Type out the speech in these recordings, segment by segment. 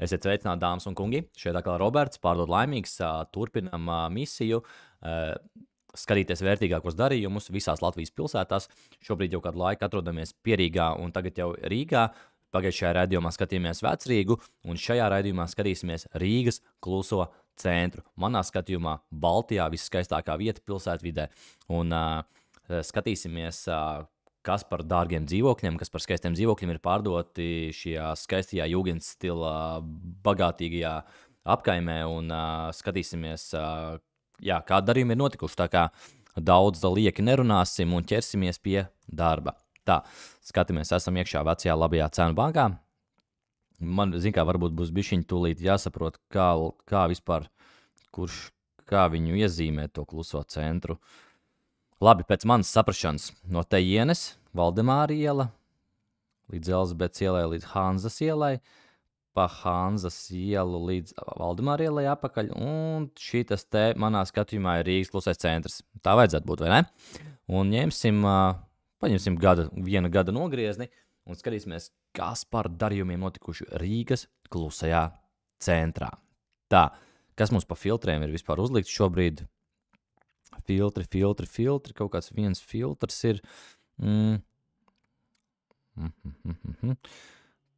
Esiet sveicināti, dāmas un kungi. Šeit atkal Roberts, pārdod laimīgs. Turpinam misiju, skatīties vērtīgākos darījumus visās Latvijas pilsētās. Šobrīd jau kādu laiku atrodamies Pierīgā un tagad jau Rīgā. Pagājušajā raidījumā skatījāmies Vecrīgu, un šajā raidījumā skatīsimies Rīgas kluso centru. Manā skatījumā Baltijā viskaistākā vieta pilsētvidē. Un skatīsimies, kas par dārgiem dzīvokļiem, kas par skaistiem dzīvokļiem ir pārdoti šajā skaistajā jūgens stila bagātīgajā apkaimē, un skatīsimies, kādi darījumi ir notikuši. Tā kā daudz lieki nerunāsim un ķersimies pie darba. Tā, skatāmies, esam iekšā vecajā labajā cenu bankā. Man, kā varbūt būs bišķiņ tūlīt jāsaprot, kā vispār, kā viņu iezīmē to kluso centru. Labi, pēc manas saprašanas, no Tejienes, Valdemāra iela, līdz Elizabetes ielai, līdz Hanzas ielai, pa Hanzas ielu līdz Valdemāra ielai apakaļ, un šitas te manā skatījumā ir Rīgas klusais centrs. Tā vajadzētu būt, vai ne? Un paņemsim viena gada nogriezni un skatīsimies, kas par darījumiem notikuši Rīgas klusajā centrā. Tā, kas mums pa filtriem ir vispār uzlikts šobrīd? Filtri, kaut kāds viens filtrs ir.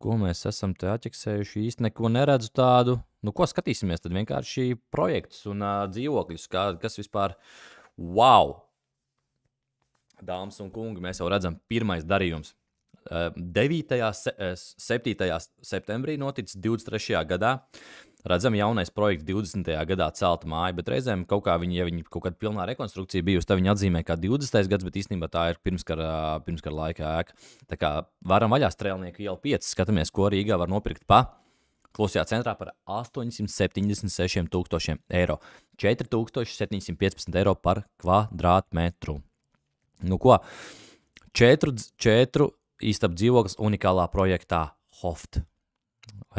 Ko mēs esam te atķeksējuši? Īsti neko neredzu tādu. Nu, ko skatīsimies? Tad vienkārši projektus un dzīvokļus, kas vispār, wow! Dāmas un kungi, mēs jau redzam pirmais darījums. 9. 7. septembrī noticis 23. gadā. Redzam, jaunais projekts 20. gadā celta māja, bet reizēm kaut kā viņi kaut kāda pilnā rekonstrukcija bijusi, tad viņi atzīmē kā 20. gads, bet īstenībā tā ir pirmskara laika ēka. Tā kā varam vaļā Strēlnieku ielu 5, skatāmies, ko Rīgā var nopirkt pa klusajā centrā par 876 000 eiro. 4715 eiro par kvadrātmetru. Nu ko, 4 istabu dzīvoklis unikālā projektā Hoft.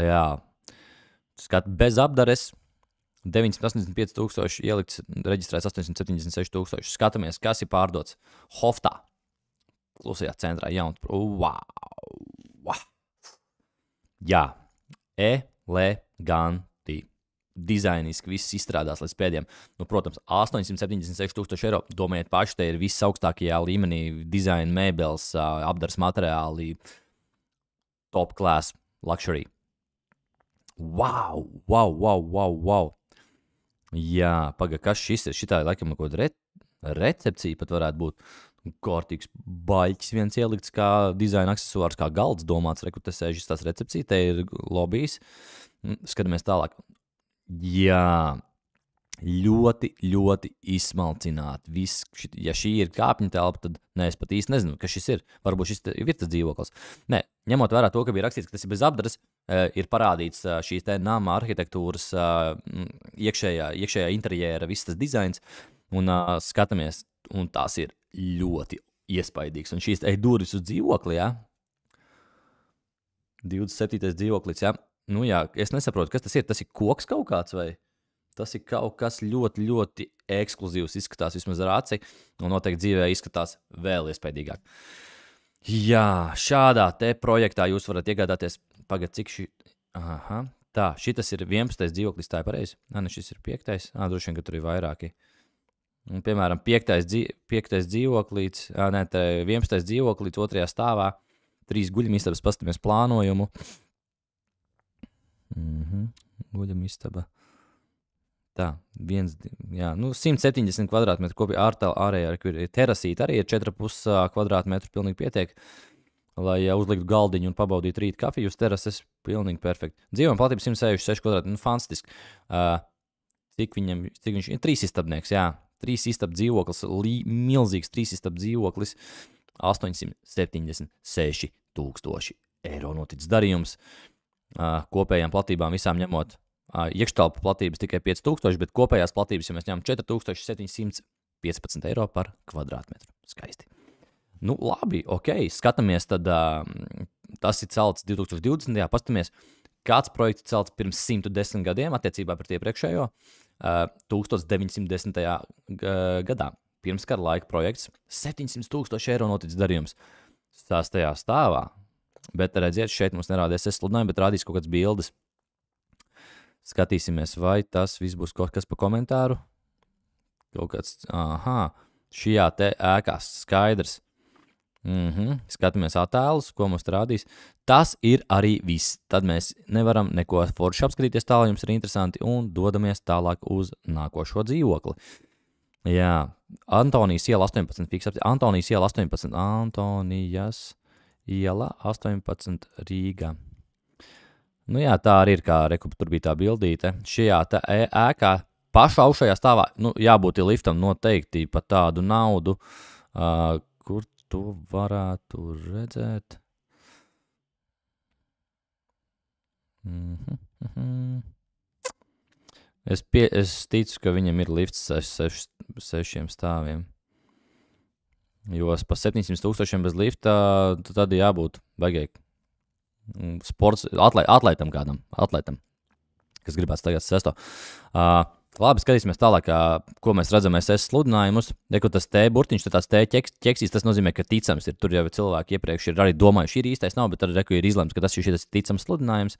Jā. Skat bez apdares, 985 000 ielikts, reģistrēts 876 000. Skatāmies, kas ir pārdots Hoftā, klusajā centrā. Wow! Jā, eleganti, dizainiski, viss izstrādās līdz pēdējiem. Nu, protams, 876 000 eiro. Domājiet paši, te ir viss augstākajā līmenī, dizaina, mēbeles, apdares materiāli, top class, luxury. Wow! Jā, kas šis ir? Šitā ir laikam kaut kāda recepcija pat varētu būt. Kārtīgs baļķis viens ielikts kā dizaina aksesuārs, kā galds domāts. Reku, te sēžas tās recepcija, te ir lobijs. Skatāmies tālāk. Jā, ļoti izsmalcināti. Ja šī ir kāpņu telpa, tad es pat īsti nezinu, kas šis ir. Varbūt šis ir tas dzīvoklis. Nē, ņemot vērā to, ka bija rakstīts, ka tas ir bez apdares, ir parādīts šīs te nama arhitektūras, iekšējā interjera, viss tas dizains, un skatāmies, un tās ir ļoti iespaidīgs. Un šīs durvis uz dzīvokli, jā? 27. dzīvoklis, jā? Nu jā, es nesaprotu, kas tas ir. Tas ir koks kaut kāds vai? Tas ir kaut kas ļoti ekskluzīvs, izskatās vismaz ar aci, un noteikti dzīvē izskatās vēl iespaidīgāk. Jā, šādā te projektā jūs varat iegādāties, cik šī... Aha, tā, šitas ir 11. dzīvoklis, tā ir pareizi? Ne, šis ir 5. Droši vien, ka tur ir vairāki. Un, piemēram, 5. dzīvoklīts, 11. dzīvoklīts 2. stāvā, 3 guļamistabas, pastamies plānojumu. Guļamistaba. Tā, 170 kvadrātmetru kopī ārējā terasīta arī ir 4,5 kvadrātmetru pilnīgi pietiek, lai uzliktu galdiņu un pabaudītu rīt kafiju uz terases, pilnīgi perfekti. Dzīvojuma platība 166 kvadrātmetru, fantastiski. Cik viņš ir? 3 istabnieks, jā. 3 istabu dzīvoklis, milzīgs 3 istabu dzīvoklis, 876 000 eiro noticis darījums. Kopējām platībām visām ņemot iekštelpu platības tikai 5000, bet kopējās platības, ja mēs ņemam 4715 eiro par kvadrātmetru. Skaisti. Nu, labi, ok, skatāmies, tad tas ir celts 2020. Pastamies, kāds projekts celts pirms 110 gadiem attiecībā pret iepriekšējo 1910. gadā. Pirmskara laika projekts, 700 000 eiro noticis darījums 6. stāvā. Bet redziet, šeit mums nerādīsies sludinājumi, bet rādīs kaut kāds bildes. Skatīsimies, vai tas viss būs kaut kas pa komentāru. Kaut kāds, šajā te ēkās skaidrs. Skatāmies attēlus, ko mums rādīs. Tas ir arī viss. Tad mēs nevaram neko forši apskatīties tālāk, jums ir interesanti, un dodamies tālāk uz nākošo dzīvokli. Jā, Antonijas iela 18, Antonijas iela 18, Antonijas iela 18 Rīgā. Nu jā, tā arī ir, kā tur bija tā bildīte. Šajā tā ēkā pašā augšējā stāvā, jābūt liftam noteikti pat tādu naudu, kur to varētu redzēt. Es ticu, ka viņam ir lifts 6 stāviem. Jo pa 700,000 bez lifta, tad jābūt baigai sports atlētam kādam, kas gribētu tagad sesto. Labi, skatīsimies tālāk, ko mēs redzam SS sludinājumus. Reku tas T burtiņš, tās T ķeksīs, tas nozīmē, ka ticams ir. Tur jau cilvēki iepriekš ir arī domājuši, ir īstais nav, bet tad reku ir izlemts, ka tas ir šis ticams sludinājums.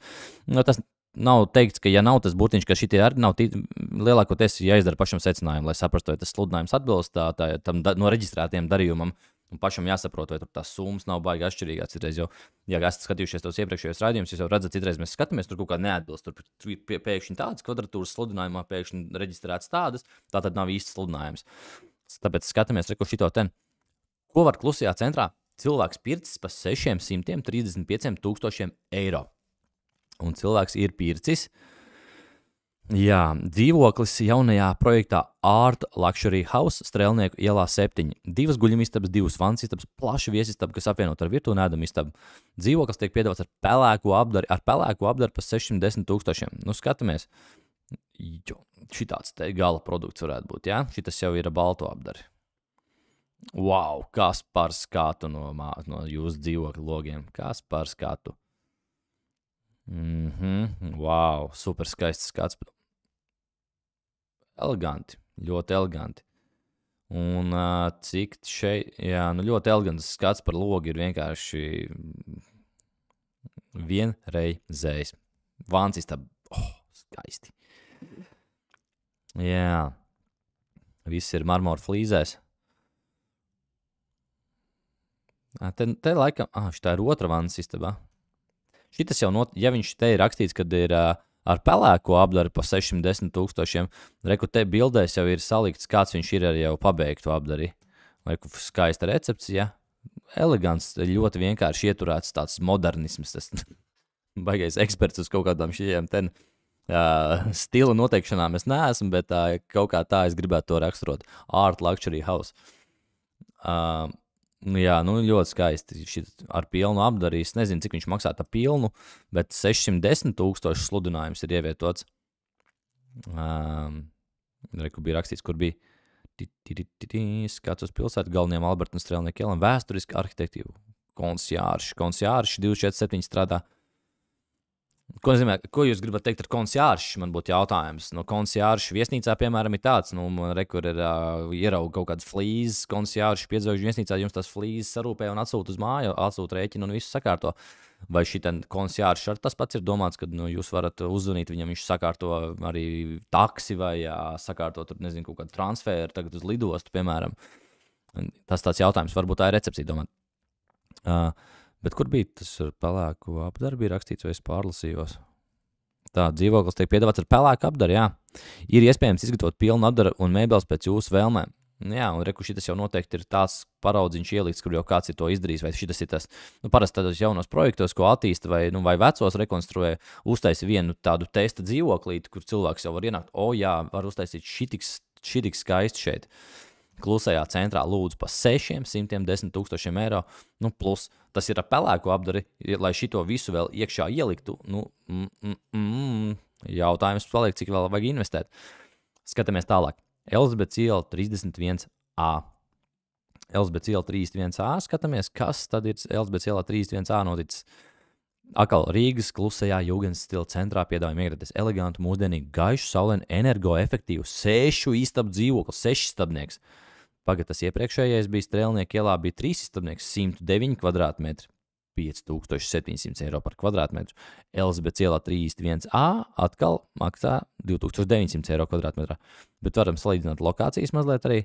Tas nav teikts, ka ja nav tas burtiņš, ka šitie arī nav lielākoties jāizdara pašam secinājumu, lai saprastu, vai tas sludinājums atbilst tam no reģistrētiem darījumam. Un pašam jāsaprot, vai tur tās summas nav baigi atšķirīgās. Citreiz jau, ja esat skatījušies tos iepriekšējos raidījumus, jūs jau redzat, citreiz mēs skatāmies, tur kaut kā neatbilst. Tur pēkšņi tādas kvadratūras sludinājumā, pēkšņi reģistrētas tādas, tā tad nav īsts sludinājums. Tāpēc skatāmies, reku šito ten. Ko var klusajā centrā? Cilvēks pircis pa 635,000 eiro. Un cilvēks ir pircis. Jā, dzīvoklis jaunajā projektā Art Luxury House Strēlnieku ielā 7. 2 guļamistabas, 2 vansistabas, plaša viesistaba, kas apvienot ar virtuvi un ēdamistabu. Dzīvoklis tiek piedāvāts ar pelēko apdari pa 610,000. Nu, skatāmies. Šitāds te gala produkts varētu būt, jā? Šitas jau ir balto apdari. Wow, kas par skatu no jūsu dzīvokļa logiem. Kas par skatu. Wow, super skaists skats. Eleganti, ļoti eleganti. Un cik šeit, jā, ļoti elegants skats par logu ir vienkārši vienreizējs. Vansistaba, skaisti. Jā, viss ir marmora flīzēs. Te laikam, šitā ir otra vansistaba. Šitas jau, ja viņš te ir rakstīts, kad ir ar pelēko apdari pa 610,000, reku te bildēs jau ir salikts, kāds viņš ir ar jau pabeigtu apdari. Reku skaista recepcija, elegants, ļoti vienkārši ieturēts tāds modernisms, tas baigais eksperts uz kaut kādām šiem ten stila noteikšanām es neesmu, bet kaut kā tā es gribētu to raksturot. Art Luxury House. Jā, ļoti skaisti. Ar pilnu apdarījis. Nezinu, cik viņš maksā tā pilnu, bet 610,000 sludinājums ir ievietots. Reku bija rakstīts, kur bija skats uz pilsētu galvenajiem Alberta un Strēlnieku ielām. Vēsturiski arhitektīvu. Konsjārši 247 strādā. Ko jūs gribat teikt ar konsjārši? Man būtu jautājums. No konsjārši viesnīcā, piemēram, ir tāds, rekur ir ierauga kaut kādas flīzes, konsjārši piedzaujuši viesnīcā, jums tās flīzes sarūpē un atsūt uz māju, atsūt rēķinu un visu sakārto. Vai šitan konsjārši ar tas pats ir domāts, kad jūs varat uzzvanīt viņam, viņš sakārto arī taksi vai sakārto tur, nezinu, kaut kādu transferu tagad uz lidostu, piemēram. Tas tāds jautājums, varbūt tā ir recepcija domāt. Bet kur bija tas ar pelēku apdari, bija rakstīts, vai es pārlasījos? Tā, dzīvoklis tiek piedāvāts ar pelēku apdari, jā. Ir iespējams izgatavot pilnu apdari un mēbeles pēc jūsu vēlmēm. Jā, un reku šitas jau noteikti ir tāds paraudziņš ielikts, kur jau kāds ir to izdarījis, vai šitas ir tas, parasti tādos jaunos projektos, ko attīsta, vai vecos rekonstruē, uztaisa vienu tādu testa dzīvoklīti, kur cilvēks jau var ienākt, jā, var uztaisīt šitiks skaisti šeit. Klusajā centrā lūdzu pa 610,000 eiro, plus tas ir ar pelēko apdari, lai šito visu vēl iekšā ieliktu, jautājums paliek, cik vēl vajag investēt. Skatāmies tālāk. Elizabetes iela 31A. Elizabetes iela 31A, skatāmies, kas tad ir Elizabetes ielā 31A noticis. Atkal Rīgas klusajā jūgens stila centrā piedāvājam iegraties elegantu, mūsdienīgu, gaišu, saulainu, energoefektīvu, 6 istabu dzīvokli, 6 istabnieks. Pagad tas iepriekšējais bija Strēlnieku ielā, bija 3 istabnieks, 109 kvadrātmetri. 5700 eiro par kvadrātmetru. Elizabetes ielā 31A atkal maksā 2900 eiro kvadrātmetrā. Bet varam salīdzināt lokācijas mazliet arī.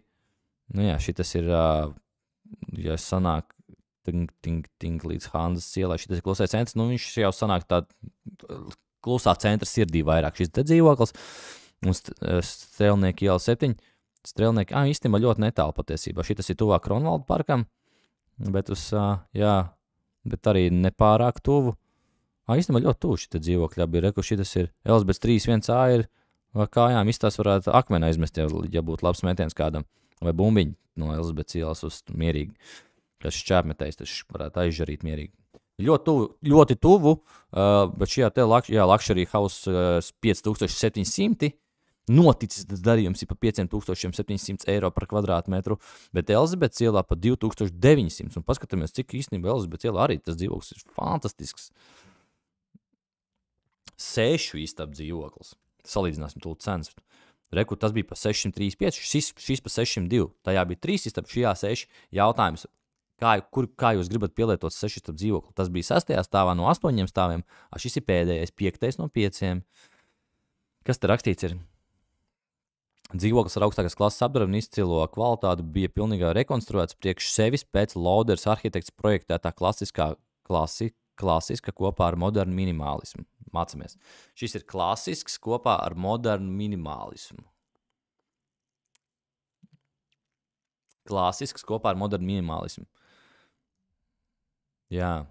Nu jā, šitas ir, ja sanāk tink līdz Hanzas ielai, šitas ir klusais centrs, nu viņš jau sanāk tā klusā centra sirdī vairāk šis te dzīvoklis. Un Strēlnieka iela 7. Strēlnieka, īstenībā ļoti netālu patiesībā. Šitas ir tuvāk Kronvalda parkam, bet bet arī nepārāk tuvu. Īstenībā ļoti tuvu šī dzīvokļa bija. Reku, šitas ir Elizabetes 31A ir kājām. Izstās varētu akmeni aizmest, ja būtu labs metiens kādam. Vai bumbiņi no Elizabetes ielas uz mierīgi. Kas šķēpmetējs, tas varētu aizžarīt mierīgi. Ļoti tuvu, bet šajā te Luxury House 5700 noticis tas darījums ir pa 5700 eiro par kvadrātmetru, bet Elizabetes ielā pa 2900. Un paskatāmies, cik īstenībā Elizabetes ielā arī tas dzīvoklis ir fantastisks. 6 istabu dzīvoklis. Salīdzināsim tūlīt cenas. Reku, tas bija pa 635, šis pa 602. Tajā bija 3 istabu, šajā 6 jautājums. Kā jūs gribat pielietot 6 istabu dzīvokli? Tas bija 6. stāvā no 8 stāviem, šis ir pēdējais, 5. no 5. Kas te rakstīts ir? Dzīvoklis ar augstākās klases apdarbu un izcilo kvalitāti bija pilnībā rekonstruēts priekš sevis pēc Lauders arhitekts projektētā klasiska kopā ar modernu minimālismu. Mācamies. Šis ir klasisks kopā ar modernu minimālismu. Klasisks kopā ar modernu minimālismu. Jā.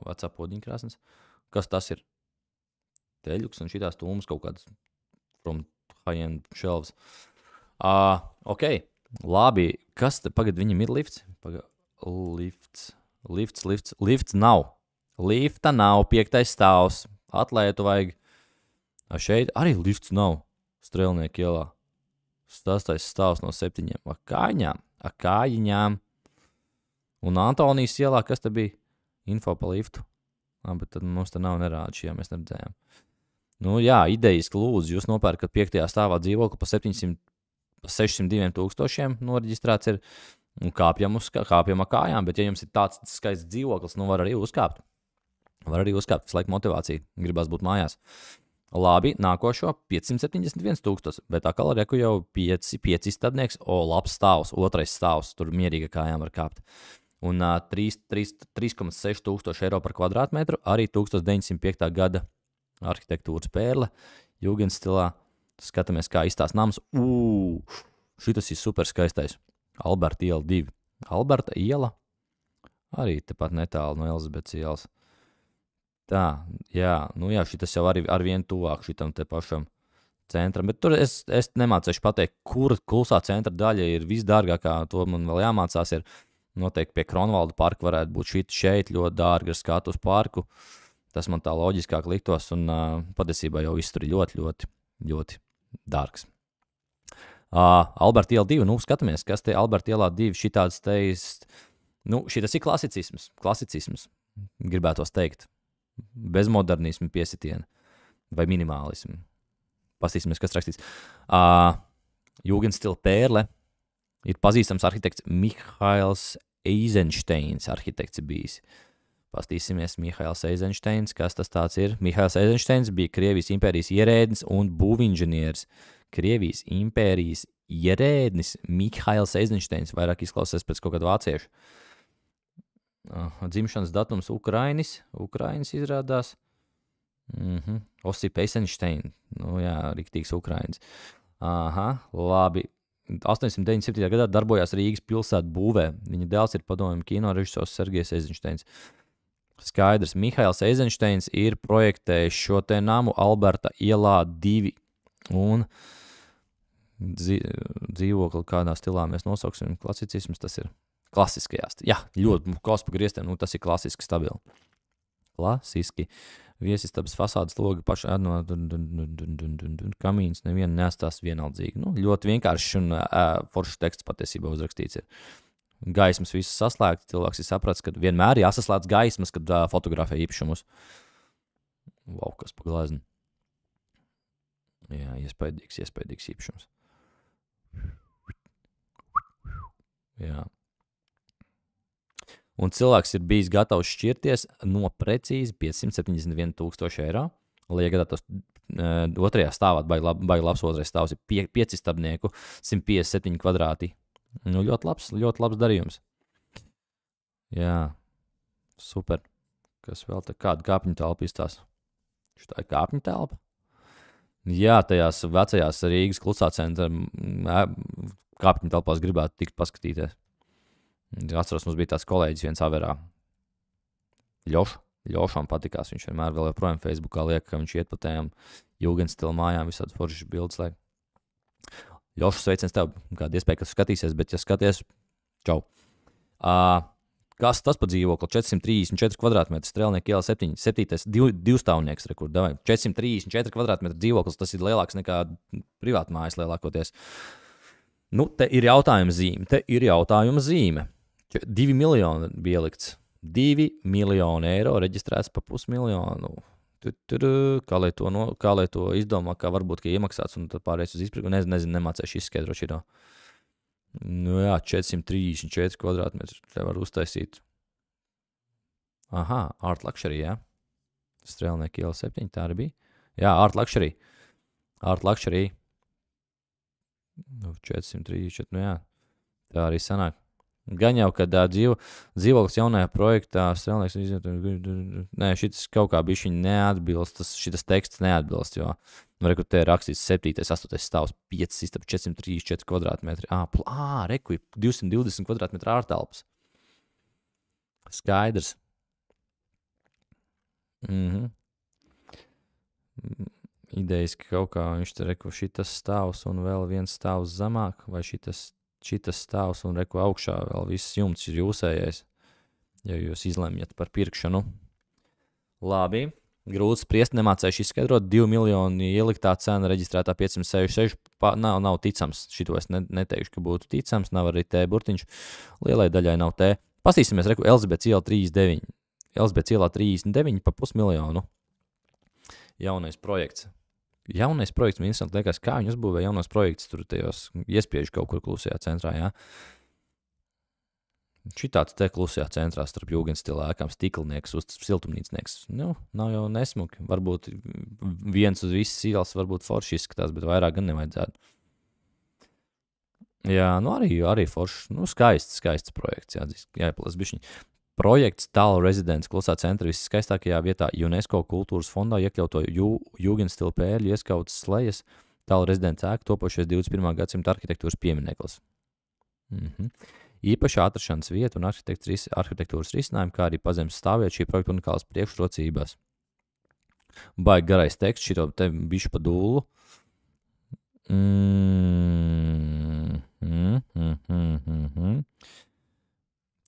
Vecā podiņkrāsnes. Kas tas ir? Teļuks un šitās tūmas kaut kādas from high-end shelves. Ok, labi. Kas te? Pagad, viņam ir lifts? Lifts nav. Lifta nav, 5. stāvs. Atlētu vajag. Šeit arī lifts nav. Strēlnieka ielā. 6. stāvs no 7. Kājiņām. Un Antonijas ielā, kas te bija? Info pa liftu. Bet tad mums te nav nerāda šajā, mēs neredzējām. Nu jā, idejiski lūdzu, jūs nopērkat 5. stāvā dzīvokli pa 602 tūkstošiem noreģistrēts ir un kāpjam ar kājām, bet ja jums ir tāds skaists dzīvoklis, nu var arī uzkāpt. Visu laiku motivācija, gribās būt mājās. Labi, nākošo 571 tūkstoši, bet atkal reku jau 5 istabnieks, labs stāvs, 2. stāvs, tur mierīga kājām var kāpt. Un 3,6 tūkstoši eiro par kvadrātmetru, arī 1905. gada arhitektūras pērle, Jugendstilā. Skatāmies, kā izstās nams. Šitas ir super skaistais. Alberta iela 2. Alberta iela arī tepat netālu no Elizabetes ielas. Tā, jā, šitas jau arī ar vienu tuvāk šitam te pašam centram. Bet tur es nemācēšu pateikt, kura klusā centra daļa ir visdārgākā. To man vēl jāmācās ir. Noteikti pie Kronvalda parka varētu būt šeit ļoti dārga ar skatu uz parku. Tas man tā loģiskāk liktos, un patiesībā jau viss tur ir ļoti, ļoti, ļoti dārgs. Alberta iela 2, skatāmies, kas te Alberta ielā 2, šitāds teist, šitas ir klasicisms, gribētos teikt, bez modernismu piesitiena, vai minimālismu. Pastīsimies, kas rakstīts. Jugendstila pērle ir pazīstams arhitekts Mihails Eizensteins, arhitekts bijis. Pastīsimies, Mihails Eizensteins, kas tas tāds ir. Mihails Eizensteins bija Krievijas impērijas ierēdnis un būvinženieris. Krievijas impērijas ierēdnis Mihails Eizensteins, vairāk izklausās pēc kaut kāda vāciešu. Dzimšanas datums Ukrainis izrādās. Osip Eizenstein, riktīgs Ukrainis. Labi. 897. gadā darbojās Rīgas pilsētu būvē. Viņa dēls ir padomju kino režisors Sergejs Eizensteins. Skaidrs, Mihails Eizensteins ir projektējis šo te namu Alberta ielā 2 un dzīvokli kādā stilā mēs nosauksim. Klasicisms, tas ir klasiskajās. Jā, ļoti kaus pa griestiem, tas ir klasiski stabili. Klasiski. Viesistabas fasādes logi paši kamīns nevienu neatstās vienaldzīgi. Ļoti vienkārši un foršs teksts patiesībā uzrakstīts ir. Gaismas visas saslēgts, cilvēks ir saprats, ka vienmēr jāsaslēdz gaismas, kad fotografē īpašumus. Wow, kas pa gleznu. Jā, iespaidīgs īpašums. Jā. Un cilvēks ir bijis gatavs šķirties no precīzi 571,000 eiro. Lai iegādātos otrajā stāvā, baigi labs otrais stāvs ir 5 stabnieku, 157 kvadrāti. Nu, ļoti labs darījums. Jā, super. Kas vēl te kāda kāpņu telpa izstāsta? Tā ir kāpņu telpa? Jā, tajās vecajās Rīgas klusā centra kāpņu telpās gribētu tikt paskatīties. Atceros, mums bija tāds kolēģis viens averā. Ļošam patikās, viņš vienmēr vēl joprojām Facebookā liek, ka viņš iet pa tējām jūgenstila mājām, visādi foršas bildes liek. Ļošu, sveiciens tev, kāda iespēja, ka tu skatīsies, bet ja skaties, čau. Kas tas pa dzīvokli? 434 kvadrātmetri, Strēlnieku iela 7, divstāvnieks, rekur, 434 kvadrātmetri dzīvoklis, tas ir lielāks nekā privātmājas lielākoties. Nu, te ir jautājuma zīme. 2 miljoni bija ielikts. 2 miljoni eiro reģistrēts pa 500,000. Kā lai to izdomā, kā varbūt iemaksāts un tad pārējais uz izpirkumu. Nezinu, nemācēšu izskaidrot šito. Nu jā, 434 kvadrātmetri te var uztaisīt. Aha, Art Luxury, jā. Strēlnieku iela 7, tā arī bija. Jā, Art Luxury. 434, nu jā. Tā arī sanāk. Gan jau, kad dzīvoklis jaunajā projektā Strēlnieks iziet, nē, šitas kaut kā bišķi neatbilst, šitas teksts neatbilst, jo, reku, te ir rakstīts 7, 8 stāvs, 5 istabi, 434 kvadrātmetri, reku, 220 kvadrātmetri ārtelpas. Skaidrs. Idejas, ka kaut kā viņš te reku šitas stāvs un vēl viens stāvs zemāk, vai šitas stāvs un reku augšā vēl viss jumts ir jūsējais, ja jūs izlemjat par pirkšanu. Labi, grūti spriest, nemācējuši izskaidrot, 2 miljoni ieliktā cena, reģistrētā 566, nav ticams, šito es neteikšu, ka būtu ticams, nav arī T burtiņš, lielai daļai nav T. Pastīsimies, reku, Elizabetes iela 39, Elizabetes ielā 39 pa 500,000. Jaunais projekts. Man interesanti liekas, kā viņi uzbūvē jaunos projektus, tur tajos iespiež kaut kur klusajā centrā, jā. Šitāds te klusajā centrā starp jūgenstila ēkām stiklnieks, siltumnīcnieks. Nu, nav jau nesmuki. Varbūt viens uz visas ielas varbūt forši izskatās, bet vairāk gan nevajadzētu. Jā, nu arī forši. Nu, skaists projekts, jāiepalas bišķiņ. Projekts Tālu rezidents klusā centra viskaistākajā vietā UNESCO kultūras fondā iekļauto jūgenstila pērļu ieskautas slejas Tālu rezidents ēka topošies 21. gadsimta arhitektūras piemineklis. Īpaši atrašanās vieta un arhitektūras risinājumi, kā arī pazemes stāvvieta šī projekta unikālas priekšrocības. Baigi garais teksts, šito te bišķi pa dūlu.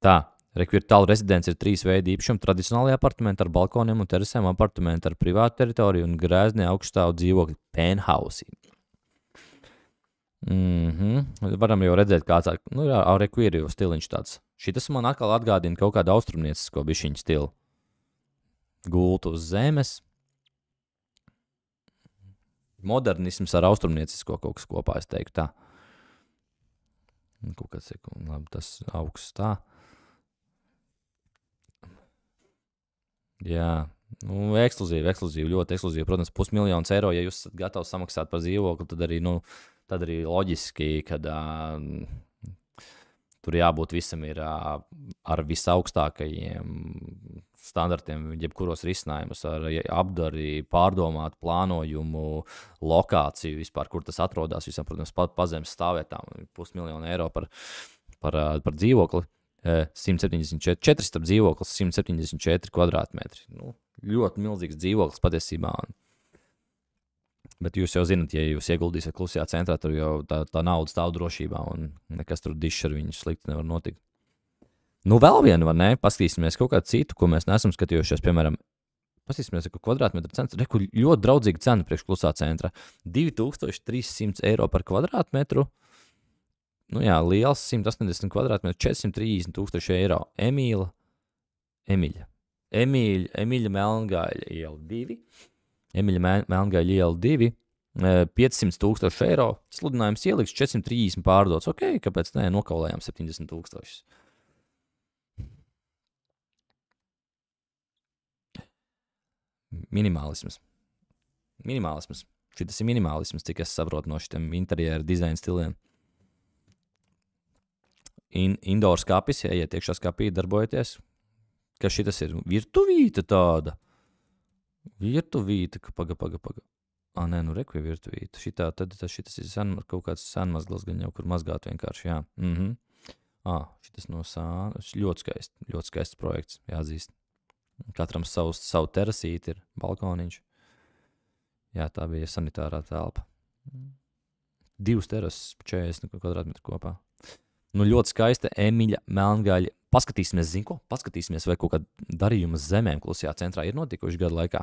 Tā. Rekvirtālu rezidents ir 3 veidi īpašumi, tradicionālajā apartamenti ar balkoniem un terasēm, apartamenti ar privātu teritoriju un grēzni augststāvu dzīvokļu penthouse. Varam jau redzēt, kāds ir jau stiliņš tāds. Šitas man atkal atgādina kaut kādu austrumniecisko bišķiņu stilu. Gultu uz zemes. Modernisms ar austrumniecisko kaut kas kopā, es teiktu tā. Kaut kāds, labi, tas augsts tā. Jā, nu, ekskluzīvi, ļoti ekskluzīvi. Protams, 500,000 eiro, ja jūs esat gatavi samaksāt par dzīvokli, tad arī loģiski, kad tur jābūt visam ir ar visaugstākajiem standartiem, jebkuros risinājumus, ar apdari, pārdomātu plānojumu, lokāciju vispār, kur tas atrodas, visam, protams, pazemes stāvvietām, 500,000 eiro par dzīvokli. 174 starp dzīvoklis, 174 kvadrātmetri. Nu, ļoti milzīgs dzīvoklis patiesībā. Bet jūs jau zinat, ja jūs ieguldīsiet klusajā centrā, tur jau tā nauda stāv drošībā un nekas tur dišs ar viņu slikti nevar notikt. Nu, vēl vienu, var ne? Pastīsimies kaut kādu citu, ko mēs neesam skatījušies, piemēram, pastīsimies, ka kvadrātmetru cents, ļoti draudzīga cena priekš klusā centra. 2300 eiro par kvadrātmetru. Nu jā, liels 180 kvadrātmetru, 430,000 eiro. Emīļa Melngāļa iela 2. Emīļa Melngāļa iela 2. 500,000 eiro. Sludinājums ieliks 430 pārdots. Ok, kāpēc ne? Nokaulējām 70,000. Minimālisms. Šitas ir minimālisms, cik es saprotu no šitiem interjeru dizaina stiliem. Indoor skapis, ja iet iekšā skapī, darbojoties. Kas šitas ir? Virtuvīte tāda. Virtuvīte, paga. Nē, nu reku ir virtuvīte. Šitas ir kaut kāds senmazgals, gan jau kur mazgāt vienkārši, jā. Šitas no sāna. Ļoti skaists projekts, jāatzīst. Katram savu terasīti ir, balkoniņš. Jā, tā bija sanitārā telpa. 2 terases, 40 kvadrātmetru kopā. Nu, ļoti skaista Emiļa Melngaļa. Paskatīsimies, vai kaut kāda darījuma zemēm klusajā centrā ir notikuši gadu laikā.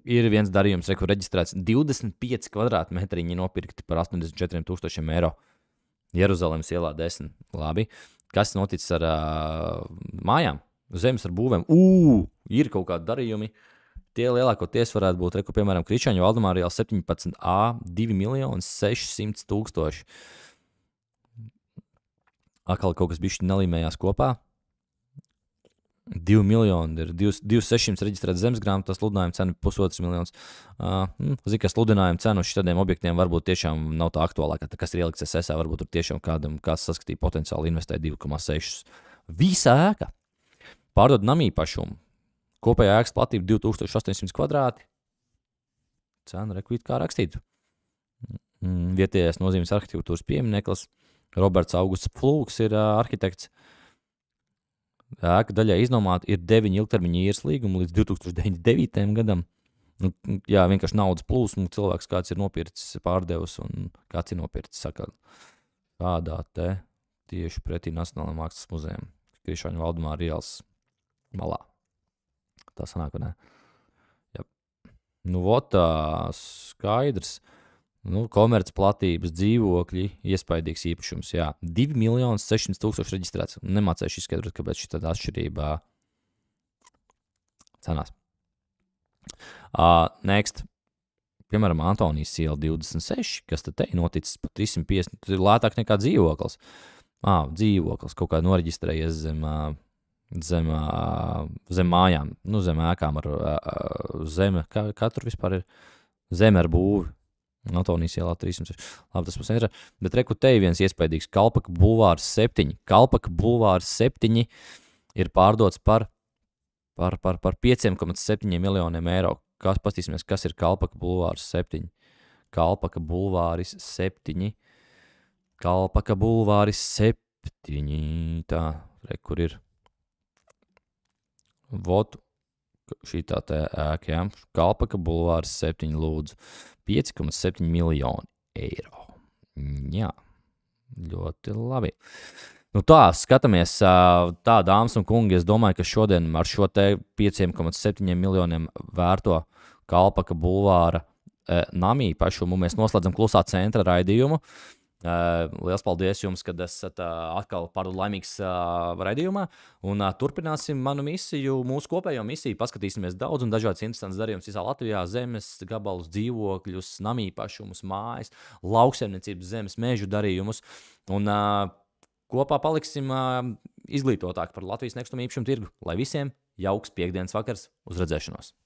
Ir viens darījums, kur reģistrēts 25 kvadrātmetriņi nopirkti par 84,000 eiro. Jeruzalemes ielā 10. Labi. Kas noticis ar mājām? Zemes ar būvēm. Ir kaut kādi darījumi. Tie lielākoties varētu būt, piemēram, Krišāņu Valdemāra iela 17A 2,600,000. Atkal kaut kas bišķi nelīmējās kopā. 2 miljoni ir 2,600 reģistrēta zemes grāmata, sludinājuma cena 1,5 miljonus. Zinu, ka sludinājuma cena uz šādiem objektiem varbūt tiešām nav tā aktuālākā. Kas ir ielikts SSA, varbūt tur tiešām kāds saskatīja potenciāli investēt 2,6. Visa ēka. Pārdod namīpašumu. Kopējā ēkas platība 2800 kvadrāti. Cena rekvīt kā rakstīt. Vietējais nozīmes arhitektūras piemineklis. Roberts Augusts Flūks ir arhitekts. Ēka daļai iznomāta ir 9 ilgtermiņa īres līgumi līdz 2009. gadam. Jā, vienkārši naudas plūsmu. Cilvēks kāds ir nopircis, pārdevis un kāds ir nopircis. Saka, kādā te tieši pretī Nacionālajiem mākslas muzejam. Krišāņu Valdemāra ielas malā. Tā sanāk, ne? Jā. Nu, skaidrs. Komercplatības, dzīvokļi, iespaidīgs īpašums. Jā, 2,600,000 reģistrēts. Nemācēšu izskaidrot, kāpēc šī tāda atšķirība cenās. Next. Piemēram, Antonijas iela 26, kas tad te noticis par 350. Tas ir lētāk nekā dzīvoklis. Dzīvoklis kaut kā noreģistrējies zem mājām, zem ēkām ar zeme. Kā tur vispār ir? Zeme ar būvi. Antonijas ielā 300. Labi, tas mums ir. Bet reku te viens iespaidīgs Kalpaka bulvārs 7. Kalpaka bulvārs 7 ir pārdots par 5,7 miljoniem eiro. Pastīsimies, kas ir Kalpaka bulvārs 7. Kalpaka bulvāris 7. Kalpaka bulvāris 7. Tā, kur ir. Šī tā ēka, jā. Kalpaka bulvārs 7 lūdzu. 5,7 miljoni eiro. Jā, ļoti labi. Nu tā, skatāmies, tā, dāmas un kungi, es domāju, ka šodien ar šo te 5,7 miljoniem vērto Kalpaka bulvāra namīpašumu mēs noslēdzam klusā centra raidījumu. Liels paldies jums, kad esat atkal pārdod laimīgs raidījumā. Un turpināsim manu misiju, mūsu kopējo misiju. Paskatīsimies daudz un dažādas interesantas darījumus visā Latvijā. Zemes gabalus, dzīvokļus, namīpašumus, mājas, lauksaimniecības zemes, mežu darījumus. Un kopā paliksim izglītotāki par Latvijas nekustamā īpašuma tirgu. Lai visiem jauks piektdienas vakars, uz redzēšanos!